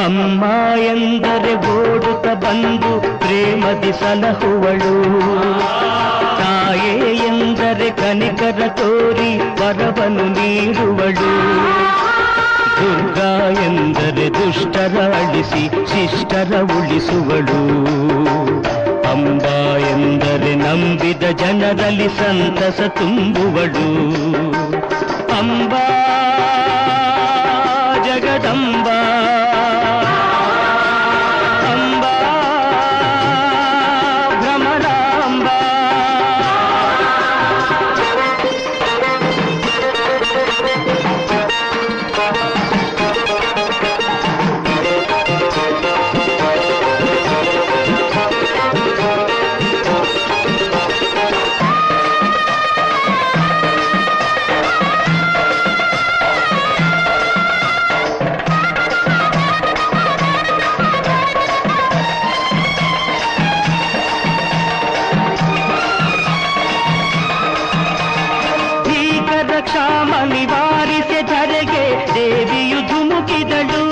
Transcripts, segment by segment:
ಅಮ್ಮ ಎಂದರೆ ಓಡುತ್ತ ಬಂದು ಪ್ರೇಮದಿ ಸಲಹುವಳು, ತಾಯೇ ಎಂದರೆ ಕನಿಕರ ತೋರಿ ವರವನ್ನು ನೀಡುವಳು, ದುರ್ಗಾ ಎಂದರೆ ದುಷ್ಟರ ಅಳಿಸಿ ಶಿಷ್ಟರ ಉಳಿಸುವಳು, ಅಂಬಾ ಎಂದರೆ ನಂಬಿದ ಜನರಲ್ಲಿ ಸಂತಸ ತುಂಬುವಳು. ಅಂಬಾ ಜಗದಂಬಾ ಕ್ಷಾಮ ನಿವಾರಿಸಿ ಧರೆಗೆ ದೇವಿಯು ಧುಮುಕಿದಳು,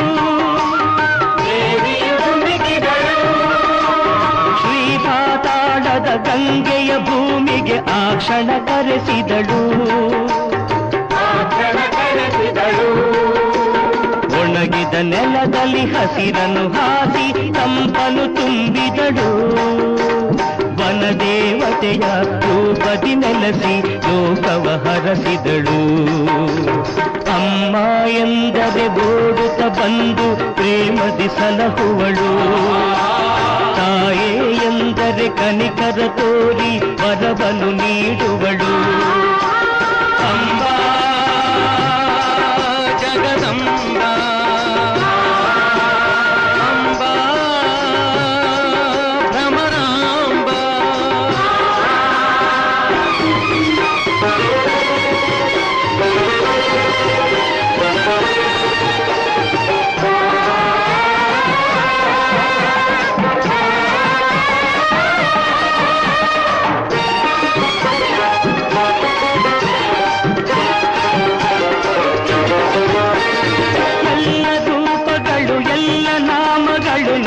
ಶ್ರೀಪಾತಾಳದ ಗಂಗೆಯ ಭೂಮಿಗೆ ಆ ಕ್ಷಣ ಕರೆಸಿದಳು, ಒಣಗಿದ ನೆಲದಲ್ಲಿ ಹಸಿರನ್ನು ಹಾಸಿ ತಂಪನು ತುಂಬಿದಳು, ವನದೇವತೆಯ ರೂಪದಿ ನೆಲೆಸಿ ಲೋಕವ ಹರಸಿದಳು. ಅಮ್ಮ ಎಂದರೆ ಓಡುತ್ತ ಬಂದು ಪ್ರೇಮದಿ ಸಲಹುವಳು, ತಾಯೇ ಎಂದರೆ ಕನಿಕರ ತೋರಿ ವರವನ್ನು ನೀಡುವಳು. ಅಂಬಾ ಜಗದಂಬಾ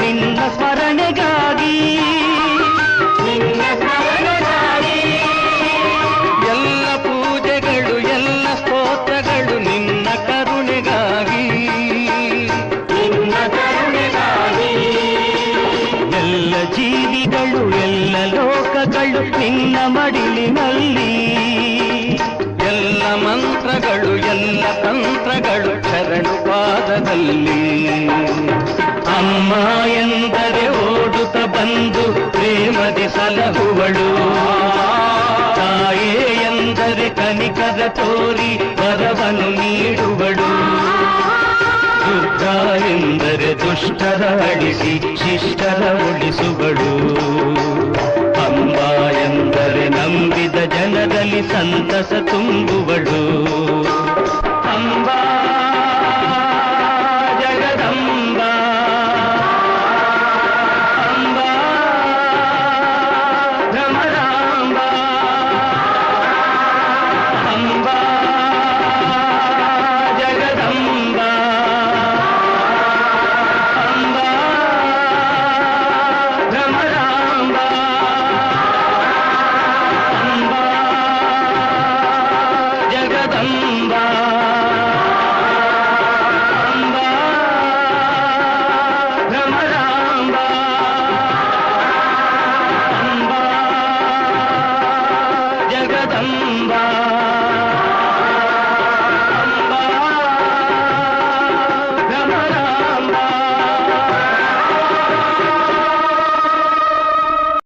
ನಿನ್ನ ಸ್ಮರಣೆಗಾಗಿ, ಎಲ್ಲ ಪೂಜೆಗಳು ಎಲ್ಲ ಸ್ತೋತ್ರಗಳು ನಿನ್ನ ಕರುಣೆಗಾಗಿ, ಎಲ್ಲ ಜೀವಿಗಳು ಎಲ್ಲ ಲೋಕಗಳು ನಿನ್ನ ಮಡಿಲಿನಲ್ಲಿ, ಎಲ್ಲ ಮಂತ್ರಗಳು ಎಲ್ಲ ತಂತ್ರಗಳು ಶರಣು ಪಾದದಲ್ಲಿ. ಅಮ್ಮ ಎಂದರೆ ಓಡುತ್ತ ಬಂದು ಪ್ರೇಮದಿ ಸಲಹುವಳು, ತಾಯೇ ಎಂದರೆ ಕನಿಕರ ತೋರಿ ವರವನ್ನು ನೀಡುವಳು, ದುರ್ಗಾ ಎಂದರೆ ದುಷ್ಟರ ಅಳಿಸಿ ಶಿಷ್ಟರ ಉಳಿಸುವಳು, ಅಂಬಾ ಎಂದರೆ ನಂಬಿದ ಜನರಲ್ಲಿ ಸಂತಸ ತುಂಬುವಳು. ಅಂಬಾ ಜಗದಂಬಾ ಜಗದಂಬಾ